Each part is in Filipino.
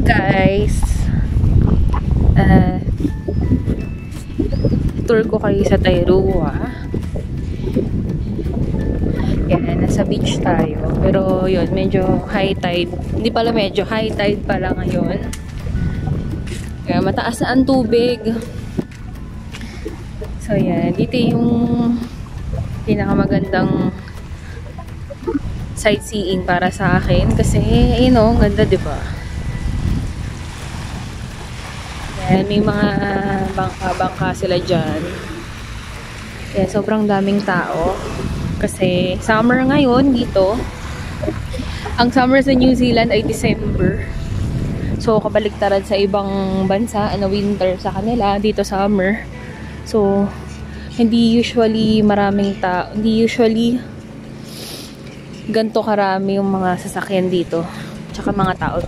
Guys, tour ko kayo sa Tairoa. Yan, nasa beach tayo. Pero yun, medyo high tide. Hindi pala medyo, high tide pala ngayon. Kaya mataas na ang tubig. So yan, dito yung pinakamagandang sightseeing para sa akin. Kasi, ayun o, ganda diba? Yan, may mga bangka-bangka sila dyan. Yan, sobrang daming tao. Kasi summer ngayon dito. Ang summer sa New Zealand ay December. So, kabaligtaran sa ibang bansa, winter sa kanila, dito summer. So, hindi usually maraming tao. Hindi usually ganito karami yung mga sasakyan dito. Tsaka mga tao.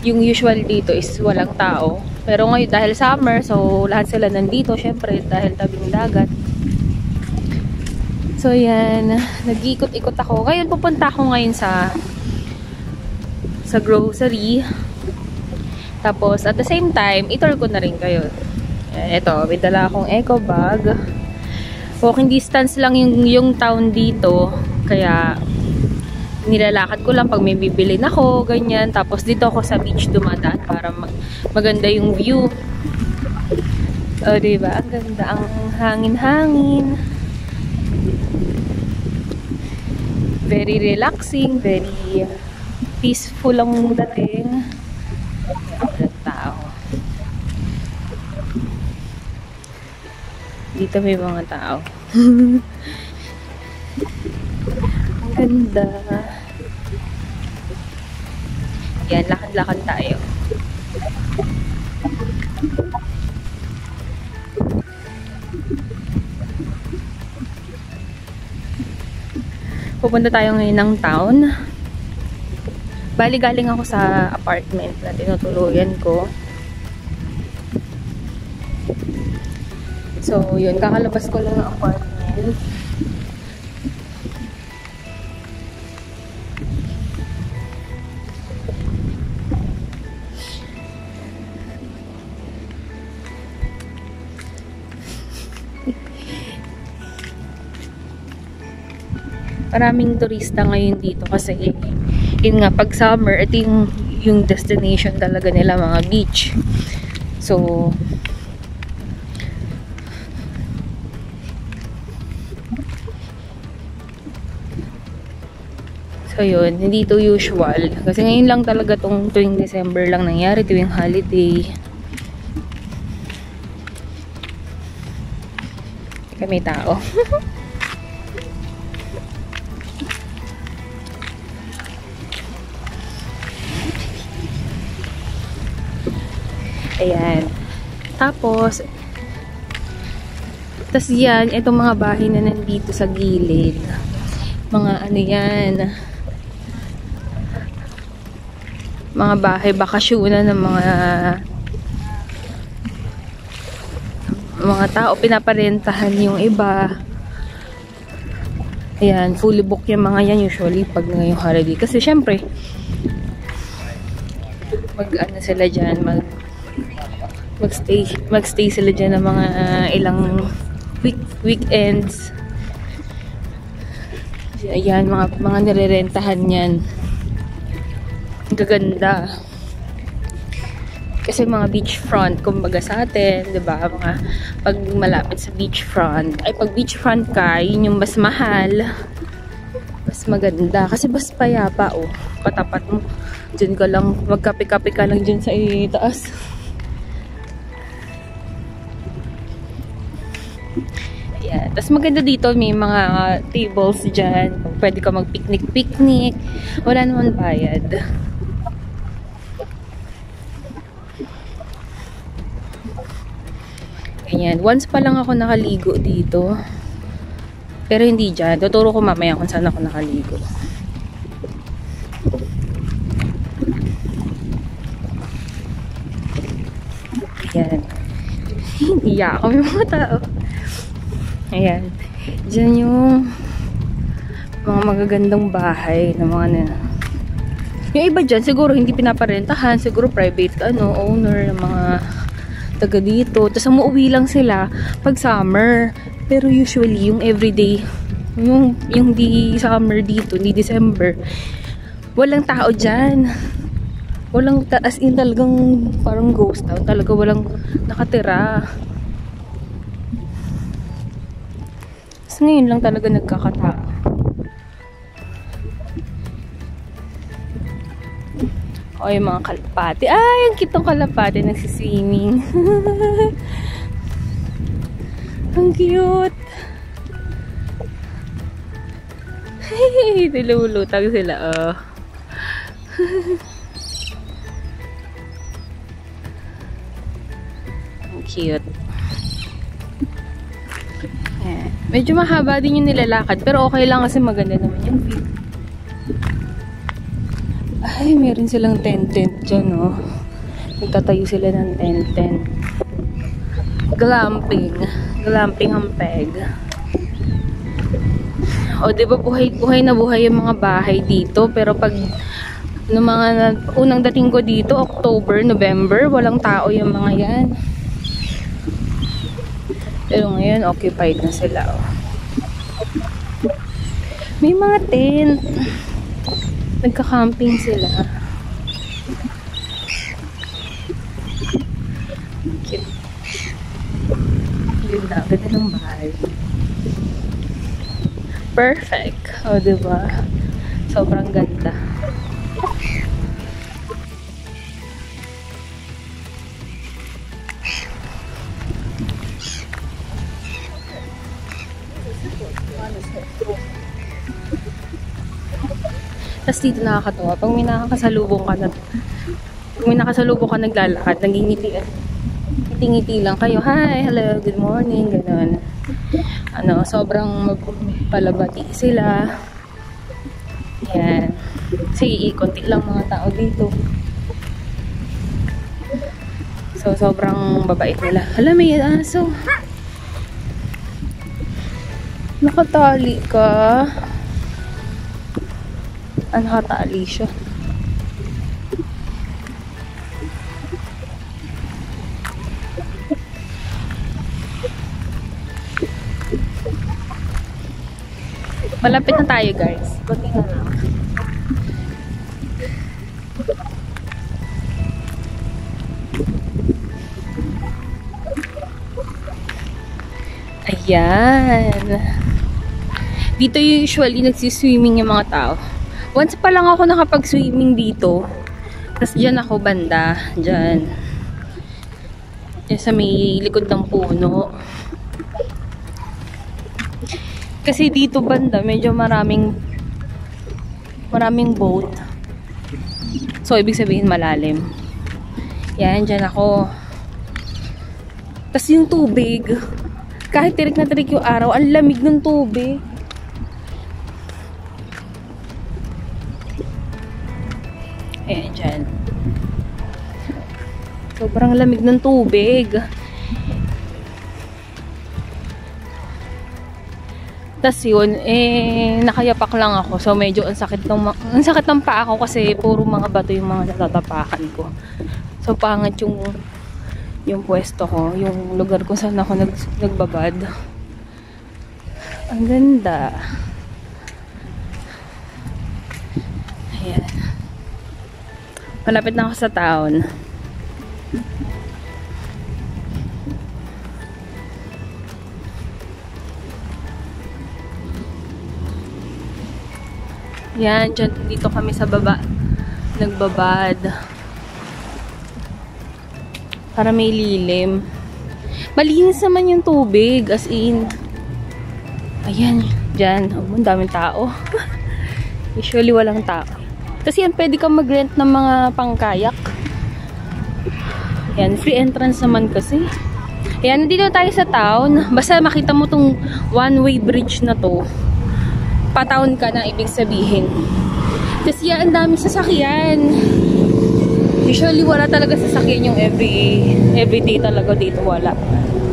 Yung usual dito is walang tao. Pero ngayon, dahil summer, so lahat sila nandito. Syempre, dahil tabing dagat. So, yan. Nag-ikot-ikot ako. Ngayon, pupunta ako ngayon sa grocery. Tapos, at the same time, itour ko na rin kayo. Ito, may dala akong eco bag. Walking distance lang yung town dito. Kaya, nilalakad ko lang pag may bibilin ako, ganyan. Tapos, dito ako sa beach dumadaan para maganda yung view. O, diba? Ang ganda. Ang hangin-hangin. Very relaxing, very peaceful ang dating. Walang tao. Dito may mga tao. Ang ganda. Yan, lakad-lakad tayo. Pupunta tayo ngayon ng town. Bali, galing ako sa apartment na tinutuluyan ko. So, yun. Kakalabas ko lang ng apartment. Maraming turista ngayon dito kasi yun nga, pag summer, ito yung destination talaga nila, mga beach. So, yun, hindi to usual. Kasi ngayon lang talaga tuwing December lang nangyari, tuwing holiday. May tao. Ayan. Tapos yan, itong mga bahay na nandito sa gilid. Mga ano yan. Mga bahay, bakasyonan ng mga tao. Pinaparentahan yung iba. Ayan, fully book yung mga yan usually pag ngayong holiday. Kasi syempre, mag-ano sila dyan, magstay sila dyan ng mga ilang weekends. Ayan, mga nirerentahan yan. Gaganda. Kasi mga beachfront, kumbaga sa atin, diba? Mga pag malapit sa beachfront. Ay, pag beachfront ka, yun yung mas mahal. Mas maganda. Kasi mas payapa, oh. Katapat mo. Diyan ka lang, magkape-kape ka lang dyan sa itaas. Ayan. Tapos maganda dito, may mga tables dyan. Pwede ka mag-picnic-picnic. Wala naman bayad. Ayan. Once pa lang ako nakaligo dito. Pero hindi dyan. Tuturo ko mamaya kung saan ako nakaligo. Ayan. Iyak kami mga tao. Ayan. Diyan yung mga magagandang bahay na mga Yung iba dyan, siguro hindi pinaparentahan, siguro private owner ng mga taga dito. Tapos umuwi lang sila pag summer. Pero usually, yung everyday, yung di summer dito, di December, walang tao dyan. Walang, as in talagang parang ghost town. Talaga walang nakatira. Tapos ngayon lang talaga nagkakatao. O yung mga kalapati. Ay, ang kitong kalapati nagsiswimming. Ang cute. Hey, nilulutang sila. Oh. Ang cute. Yeah. Medyo mahaba din yung nilalakad. Pero okay lang kasi maganda naman yung view. Ay, meron silang tent dyan, oh. Nagtatayo sila ng tent. Glamping. Glamping ang peg. O, diba buhay na buhay yung mga bahay dito. Pero pag no mga unang dating ko dito, October, November, walang tao yung mga yan. Pero ngayon, occupied na sila, oh. May mga tent. Nagka-camping sila. Cute. Ganda. Ganda ng bahay. Perfect. O, diba? Sobrang ganda. Tapos dito nakakatawa. Pag may nakasalubong ka naglalakad, ngiti lang kayo. Hi, hello, good morning, gano'n. Sobrang palabati sila. Yan. Kasi konti lang mga tao dito. So, sobrang babait nila. Hala, may aso. Nakatali ka. Nakatali siya. Malapit na tayo, guys. Kunti na lang. Ayan. Dito usually nagsiswimming yung mga tao. Once pa lang ako nakapag-swimming dito. Tapos dyan ako banda. Dyan. Dyan sa may likod ng puno. Kasi dito banda, medyo maraming boat. So, ibig sabihin malalim. Yan, dyan ako. Tapos yung tubig, kahit tirik na tirik yung araw, ang lamig ng tubig. Ayan, dyan. Sobrang lamig ng tubig. Tapos yun, nakayapak lang ako. So, medyo ang sakit ng paa ko kasi puro mga bato yung mga natatapakan ko. So, pangat yung pwesto ko, yung lugar kung saan ako nagbabad. Ang ganda. Ayan. Malapit na ako sa town. Yan, dito kami sa baba. Nagbabad. Para may lilim. Malinis naman yung tubig. As in. Ayan, dyan. Oh, ang daming tao. Usually walang tao. Kasi yan, pwede kang mag-rent ng mga pangkayak. Yan, free entrance naman kasi. Ayan, nandito tayo sa town. Basta makita mo tong one-way bridge na to. Pa-town ka na ibig sabihin. Kasi yan, ang daming sasakyan. Usually wala talaga sasakyan yung everyday talaga dito wala.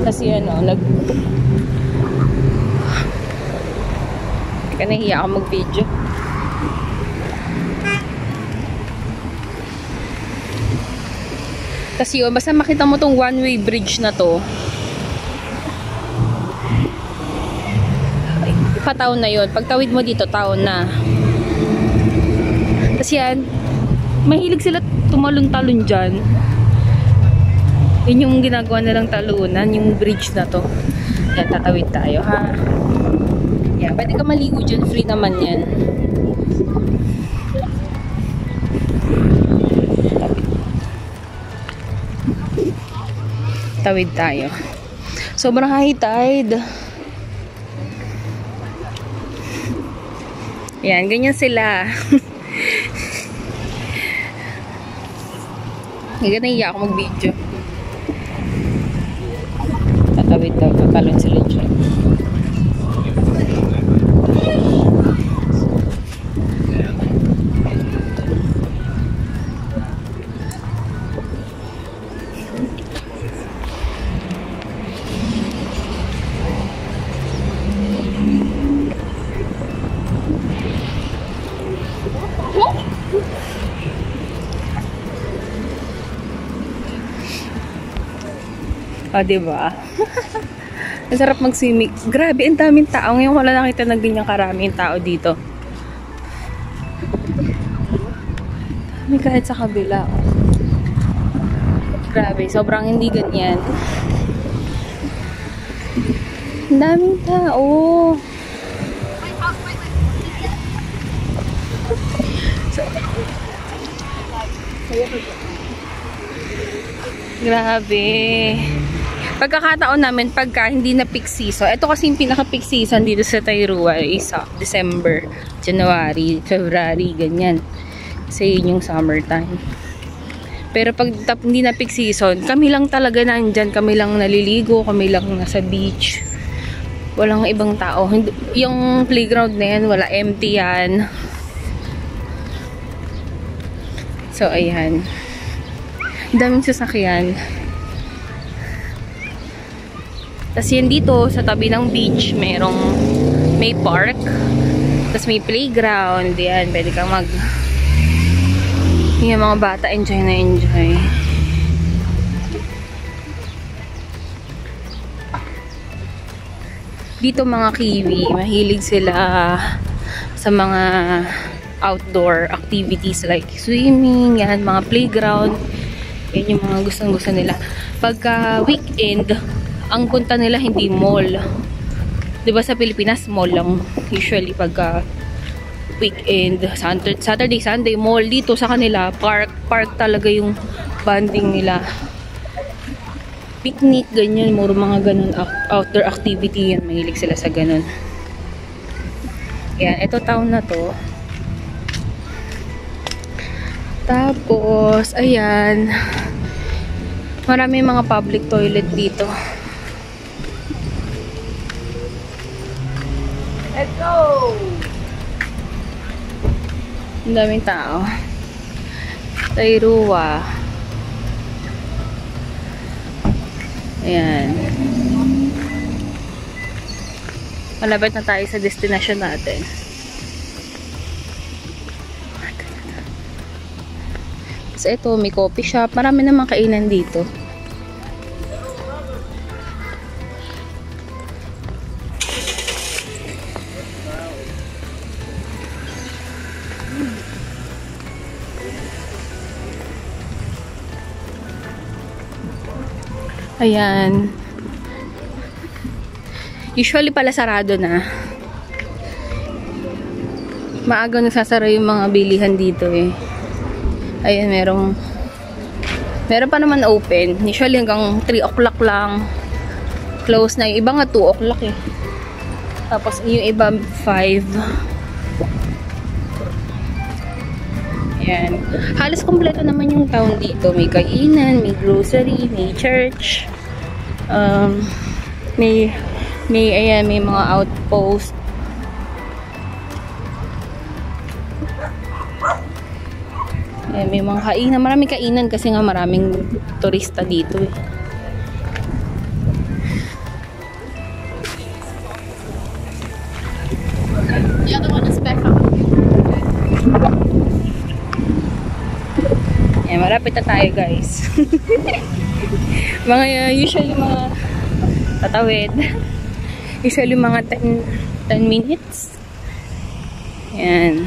Kasi Teka, nahiya ako mag-video. Kasi yun, basta makita mo tong one-way bridge na to, pa-town na yun. Pagtawid mo dito, town na. Kasi yan, mahilig sila tumalon-talon dyan. Yun yung ginagawa nilang talunan, yung bridge na to. Yan, tatawid tayo, ha? Yan, pwede ka maligo dyan. Free naman yan. Tawid tayo. Sobrang high tide. Yan, ganyan sila. Hindi naiya ako mag-video. Tatawid daw, tatalon sila dyan. O, diba? Ang sarap mag-swimming. Grabe, ang daming tao. Ngayon wala nakita na ganyang karaming tao dito. Dami kahit sa kabila. Grabe, sobrang hindi ganyan. Ang daming tao. Grabe. Pagkakataon namin pagka hindi na peak season. Ito kasi yung pinaka-peak season dito sa Tairua is December, January, February, ganyan. Kasi yun yung summertime. Pero pag hindi na peak season, kami lang talaga nandyan. Kami lang naliligo, kami lang nasa beach. Walang ibang tao. Yung playground na yan, wala, empty yan. So, ayan. Daming sasakyan. Tapos yan dito, sa tabi ng beach, may park. Tapos may playground. Yan, pwede kang yung mga bata, enjoy na enjoy. Dito mga kiwi, mahilig sila sa mga outdoor activities like swimming, yan, mga playground. Yan yung mga gustong-gusto nila. Pagka weekend, ang punta nila hindi mall. 'Di ba sa Pilipinas mall lang usually pagka weekend, Saturday, Sunday mall. Dito sa kanila park talaga yung bonding nila. Picnic, ganyan, mga ganun outdoor activity yan, mahilig sila sa ganun. Yan, ito town na to. Tapos ayan, marami mga public toilet dito. Let's go! Ang daming tao. Tairua. Ayan. Malapit na tayo sa destination natin. So ito, may coffee shop. Marami namang kainan dito. Ayan. Usually pala sarado na. Maaga nagsasara yung mga bilihan dito eh. Ayan, meron pa naman open. Usually hanggang 3 o'clock lang. Close na. Yung iba nga 2 o'clock eh. Tapos yung iba 5. Ayan. Halos kompleto naman yung town dito. May kainan, may grocery, may church. Ayan, may mga outpost. Ayan, may mga kainan. Maraming kainan kasi nga maraming turista dito eh. The other one is back up. Ayan, Malapit na tayo, guys. Usually mga tatawid. Usually mga 10 minutes. Yan.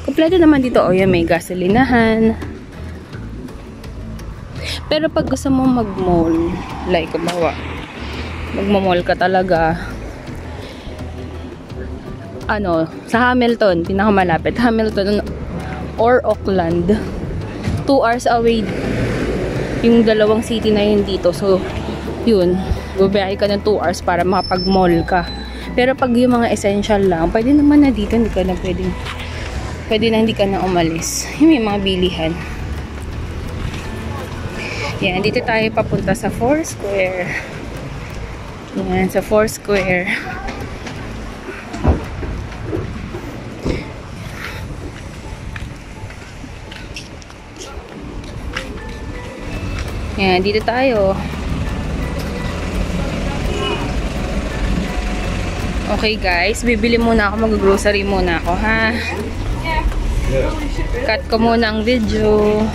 Kompleto naman dito. O, yan, may gasolinahan. Pero pag gusto mo mag-mall, like, kabawa, magmamall ka talaga, sa Hamilton, pinakamalapit, Hamilton or Auckland, 2 hours away yung dalawang city na yun dito. So, yun, bubiyahe ka ng 2 hours para makapag-mall ka. Pero pag yung mga essential lang, pwede naman na dito, hindi ka na pwede na hindi ka na umalis. Yung may mga bilihan. Yan, dito tayo papunta sa Foursquare. Yan, sa Foursquare. Yan, dito tayo. Okay guys, bibili muna ako, mag-grocery muna ako, ha? Cut ko muna ang video.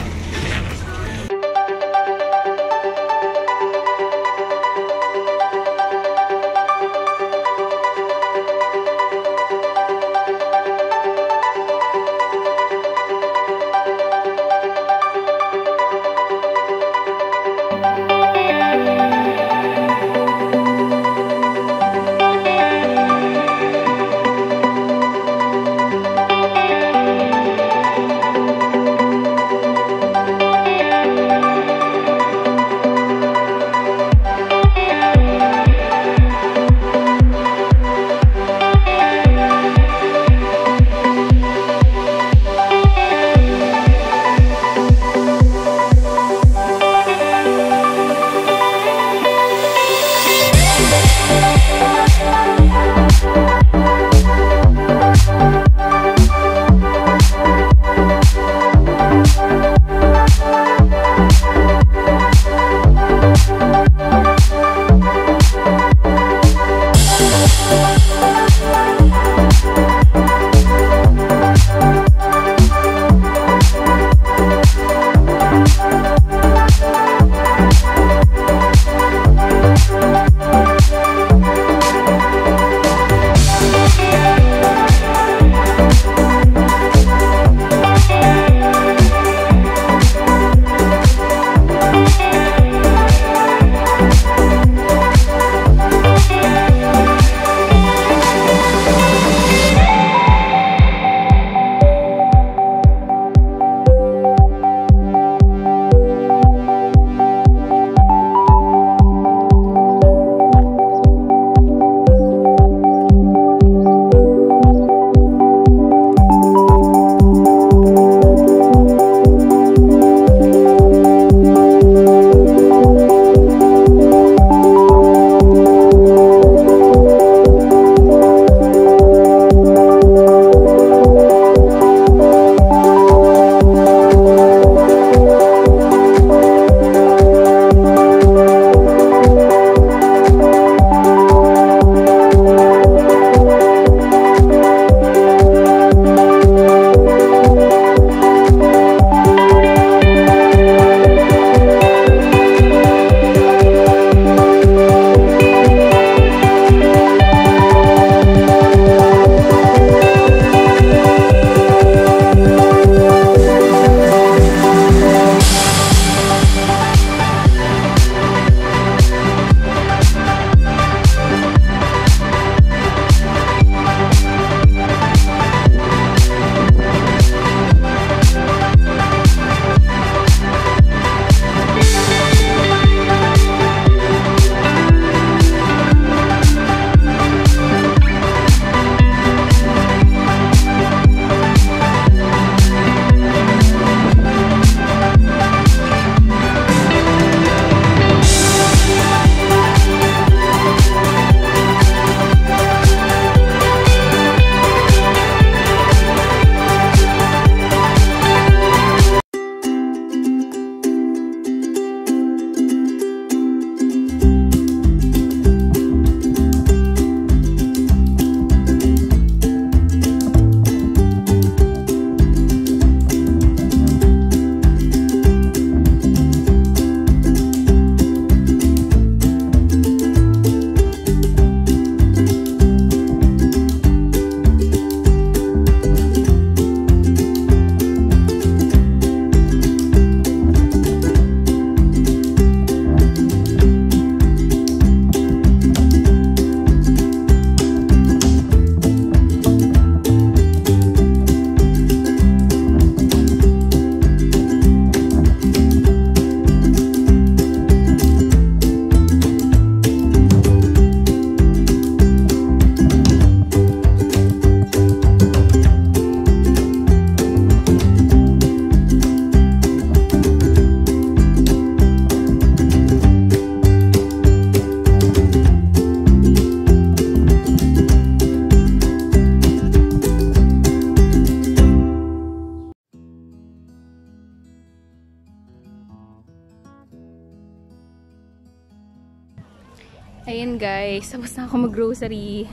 guys, tapos na ako mag-grocery.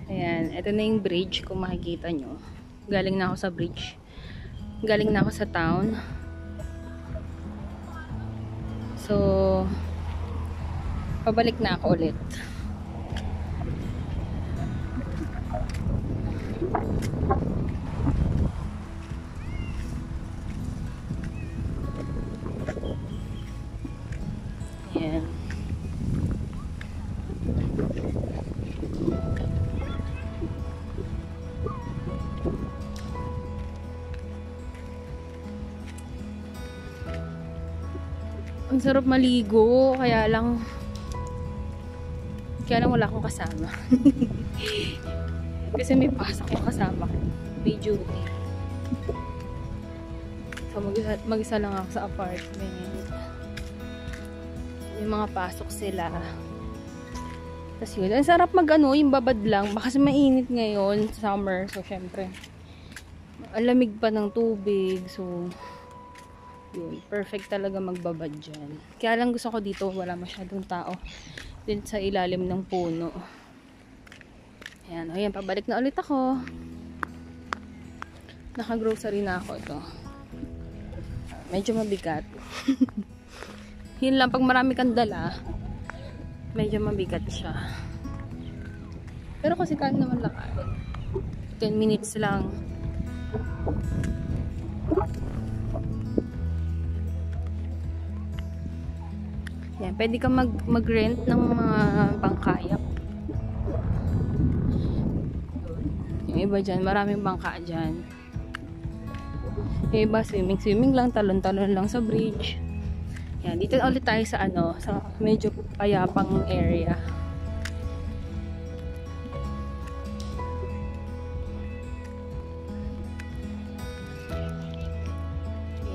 Ayan, ito na yung bridge kung makikita nyo. Galing na ako sa bridge. Galing na ako sa town. So, pabalik na ako ulit. Ayan. Ang sarap maligo, kaya lang wala akong kasama. Kasi may pasok yung kasama ko. May duty. So mag-isa lang ako sa apartment. May mga pasok sila. Tapos yun, ang sarap yung babad lang. Kasi mainit ngayon, summer. So syempre, ang lamig pa ng tubig. So yun, perfect talaga magbabad dyan. Kaya lang gusto ko dito, wala masyadong tao. Din sa ilalim ng puno. Ayan, ayan, pabalik na ulit ako. Naka-grocery na ako ito. Medyo mabigat. Yun lang, pag marami kang dala, medyo mabigat siya. Pero kasi kaya naman lakad. 10 minutes lang. Yan, pwede kang mag-rent ng mga bangkayak. Yung iba dyan, maraming bangka dyan. Yung iba, swimming lang, talon-talon lang sa bridge. Yan, dito ulit tayo sa sa medyo payapang area.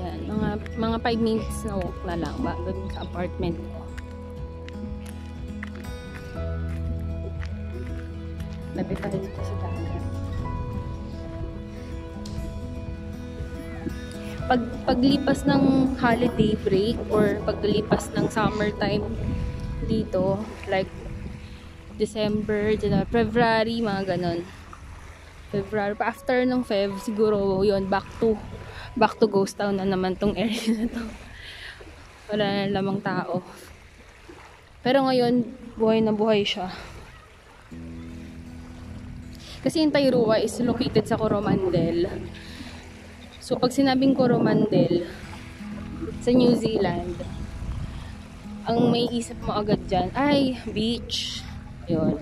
Yan, mga 5 minutes na walk na lang bago sa apartment ko. Lapit tayo dito sa dagat. Paglipas ng holiday break or paglipas ng summertime dito, like December, February, mga ganon. February, after ng Feb, siguro yun, back to ghost town na naman tong area na to. Wala na lamang tao. Pero ngayon, buhay na buhay siya. Kasi yung Tairua is located sa Coromandel. So, pag sinabing Coromandel, sa New Zealand, ang may isip mo agad dyan, ay, beach. Yun.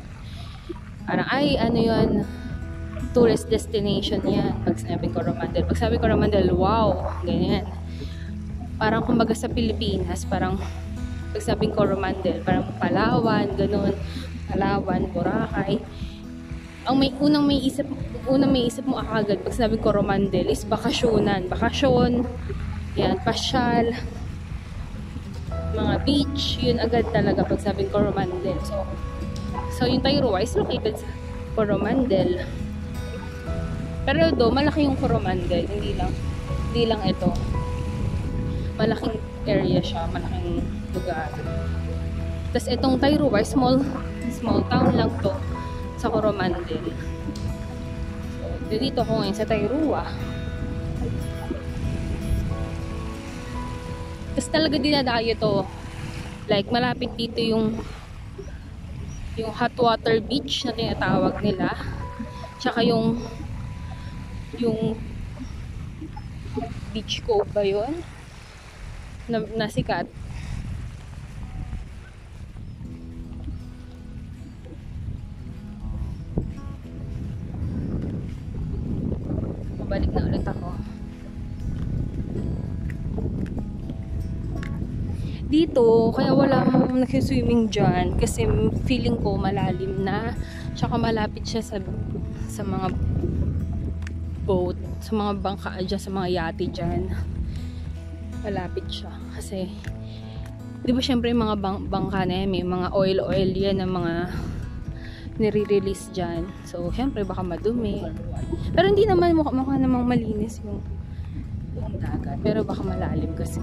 Parang, ay, ano yun, tourist destination yan. Pag sinabing Coromandel. Pag sabi Coromandel, wow, ganyan. Parang kumbaga sa Pilipinas, parang, pag sabing Coromandel, parang Palawan, ganun. Palawan, Boracay. Ang unang may isip mo agad pag sinabi Coromandel is bakasyonan. Bakasyon, yan, pasyal, mga beach, yun agad talaga pag sabing Coromandel. So yung Tairua is located sa Coromandel. Pero do, malaki yung Coromandel, hindi lang ito. Malaking area siya, malaking lugar. Tapos itong Tairua, small town lang to sa Coromandel. So, dito ako ngayon sa Tairua. Tapos talaga dinadayo to. Like, malapit dito yung hot water beach na tinatawag nila. Tsaka yung beach cove ba yun? Na sikat. Balik na ulit ako. Dito, kaya wala mong nagsiswimming dyan kasi feeling ko malalim na, tsaka malapit siya sa mga boat, sa mga bangka dyan, sa mga yate dyan. Malapit siya kasi di ba syempre yung mga bangka na yan, may mga oil yan ng mga nire-release dyan. So, syempre baka madumi. Pero hindi naman mukha namang malinis yung dagat. Pero baka malalim kasi.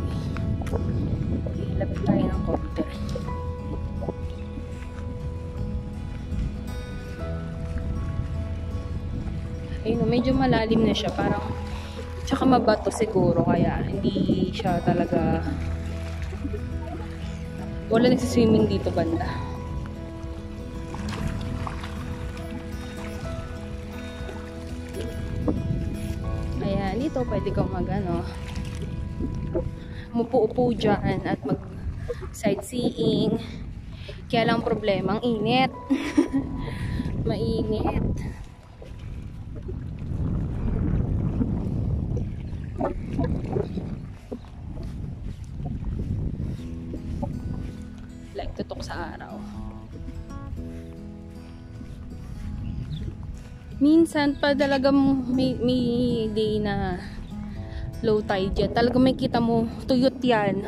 Okay, lapit tayo ng konti. Ayun, medyo malalim na siya. Parang, tsaka mabato siguro. Kaya, hindi siya talaga, wala nagsiswimming dito banda. Ayan, dito pwede kang mupo-upo dyan at mag sightseeing. Kaya lang problema, ang init. Mainit. Like tutok sa araw. Minsan pa talaga may day na low tide yan. Talaga may kita mo, tuyot yan.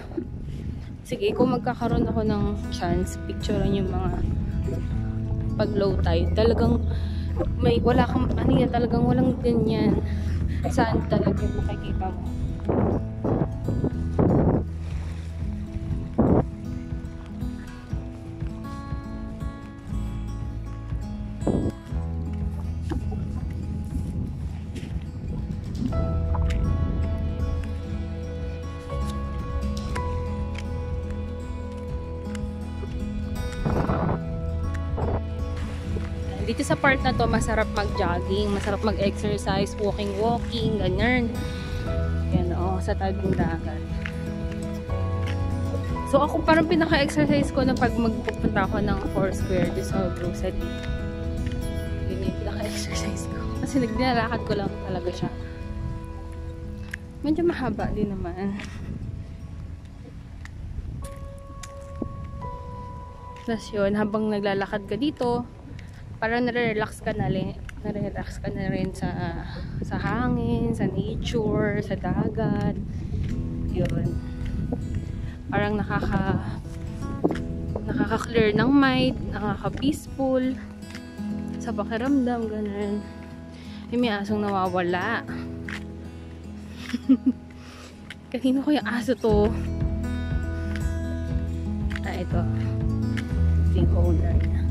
Sige, kung magkakaroon ako ng chance, picturean yung mga pag low tide. Talagang wala kang, talagang walang ganyan. Saan talaga makikita mo. Dito sa part na to, masarap mag-jogging, masarap mag-exercise, walking, ganyan. Yan sa tabing dagat. So ako parang pinaka-exercise ko na pag magpupunta ako ng Foursquare dito sa grocery. Yun yung pinaka-exercise ko. Kasi naglalakad ko lang talaga siya. Medyo mahaba din naman. Tapos yun, habang naglalakad ka dito, parang nare-relax ka na rin sa hangin, sa nature, sa dagat. Yun. Parang nakaka-clear ng mind, nakaka-peaceful sa pakiramdam, ganun. May asong nawawala. Kanino ko yung aso to? Ito. Yung owner niya.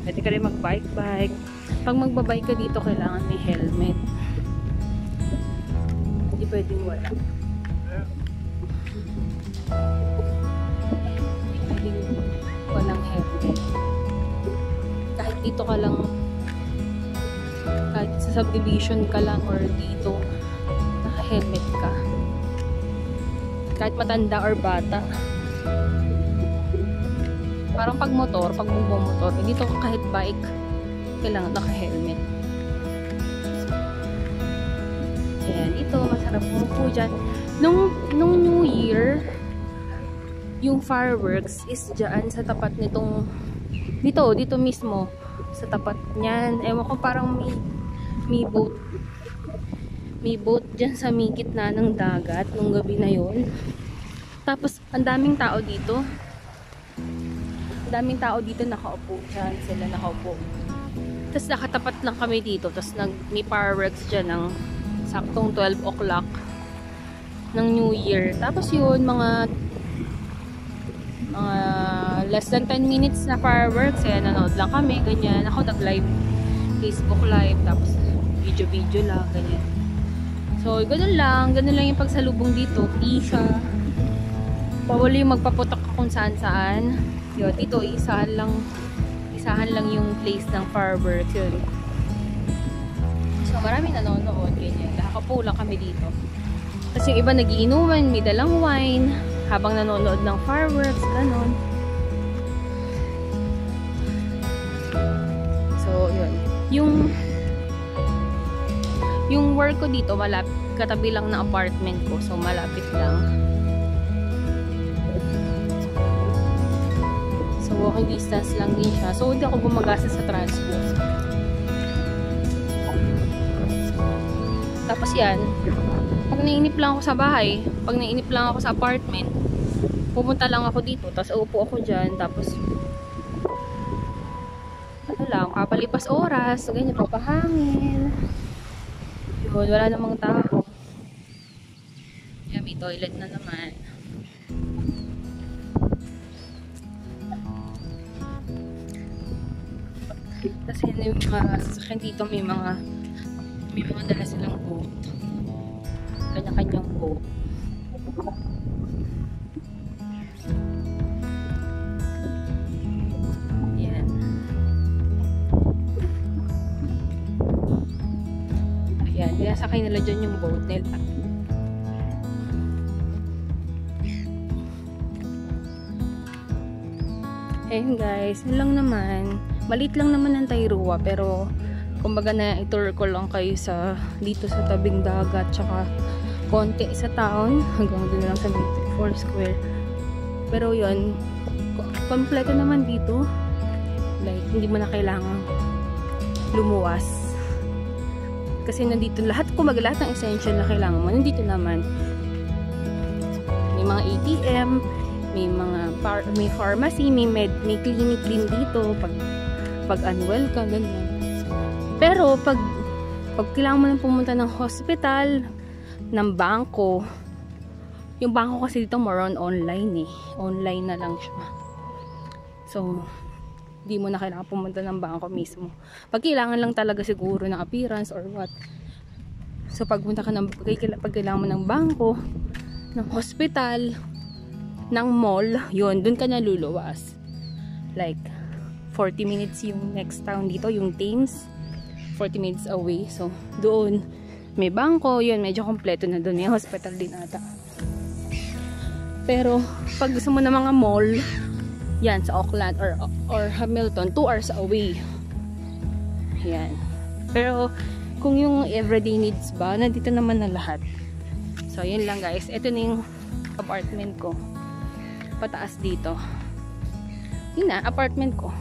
Pwede ka rin mag-bike. Pag magbabike ka dito, kailangan may helmet. Hindi pwedeng wala. Hindi pwedeng walang helmet. Kahit dito ka lang, kahit sa subdivision ka lang or dito, naka-helmet ka. Kahit matanda or bata. Parang pag bumomotor, dito kahit bike, kailangan naka-helmet. Ayan, ito, masarap po dyan. Nung New Year, yung fireworks is dyan sa tapat nitong, dito mismo, sa tapat niyan. Ewan ko, parang may boat. May boat dyan sa may gitna ng dagat, nung gabi na yun. Tapos, ang daming tao dito. Nakaupo dyan, sila nakaupo. Tapos nakatapat lang kami dito, tapos may fireworks dyan ng saktong 12 o'clock ng New Year. Tapos yun, mga less than 10 minutes na fireworks, kaya nanood lang kami, ganyan. Ako nag-live, Facebook live, tapos video lang, ganyan. So, ganun lang yung pagsalubong dito. Isa, pawala yung magpaputok kung saan-saan. Yun, dito isahan lang yung place ng fireworks yun. So maraming nanonood, ganyan. Nakakapula kami dito. Tapos yung iba nagiinuman, may dalang wine habang nanonood ng fireworks, ganon. So yun, yung work ko dito malapit, katabi lang ng apartment ko, so malapit lang. Walking distance lang din siya. So, hindi ako gumagasa sa transport. Tapos yan, pag nainip lang ako sa bahay, pag nainip lang ako sa apartment, pumunta lang ako dito, tapos upo ako dyan, tapos kapalipas oras, ganyan, papahangin. Yun, wala namang tao. Yan, may toilet na naman. Kasi yung mga sasakyan dito may mga dala silang boat. Kanya-kanyang boat. Yan. Ayan, sinasakay nila dyan yung boat nila. Ayun guys, yun lang naman. Maliit lang naman ang Tairua, pero kumbaga na itour ko lang kayo sa dito sa tabing dagat, tsaka konti sa town, hanggang doon lang sa Foursquare. Pero yun, kompleto naman dito. Like, hindi mo na kailangan lumuwas. Kasi nandito lahat, kumbaga lahat ng essential na kailangan mo, nandito naman. May mga ATM, may pharmacy, may clinic din dito pag unwell ka, ganyan. Pero pag kailangan mo lang pumunta ng hospital, ng bangko, yung bangko kasi dito more on online online na lang siya. So di mo na kailangan pumunta ng bangko mismo. Pag kailangan lang talaga siguro ng appearance or what. So pag kailangan mo ng bangko, ng hospital, ng mall, yun, dun ka naluluwas. Like 40 minutes yung next town dito, yung Thames, 40 minutes away. So doon may bangko, yun, medyo kompleto na doon. May hospital din ata. Pero pag gusto mo ng mga mall, yan, sa Auckland or Hamilton, 2 hours away. Yan. Pero kung yung everyday needs ba, nandito naman na lahat. So yun lang guys, ito na yung apartment ko. Pataas dito. Yun na, apartment ko.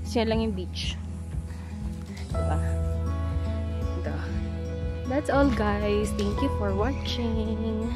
Siya lang yung beach. Diba? Ito. That's all guys. Thank you for watching.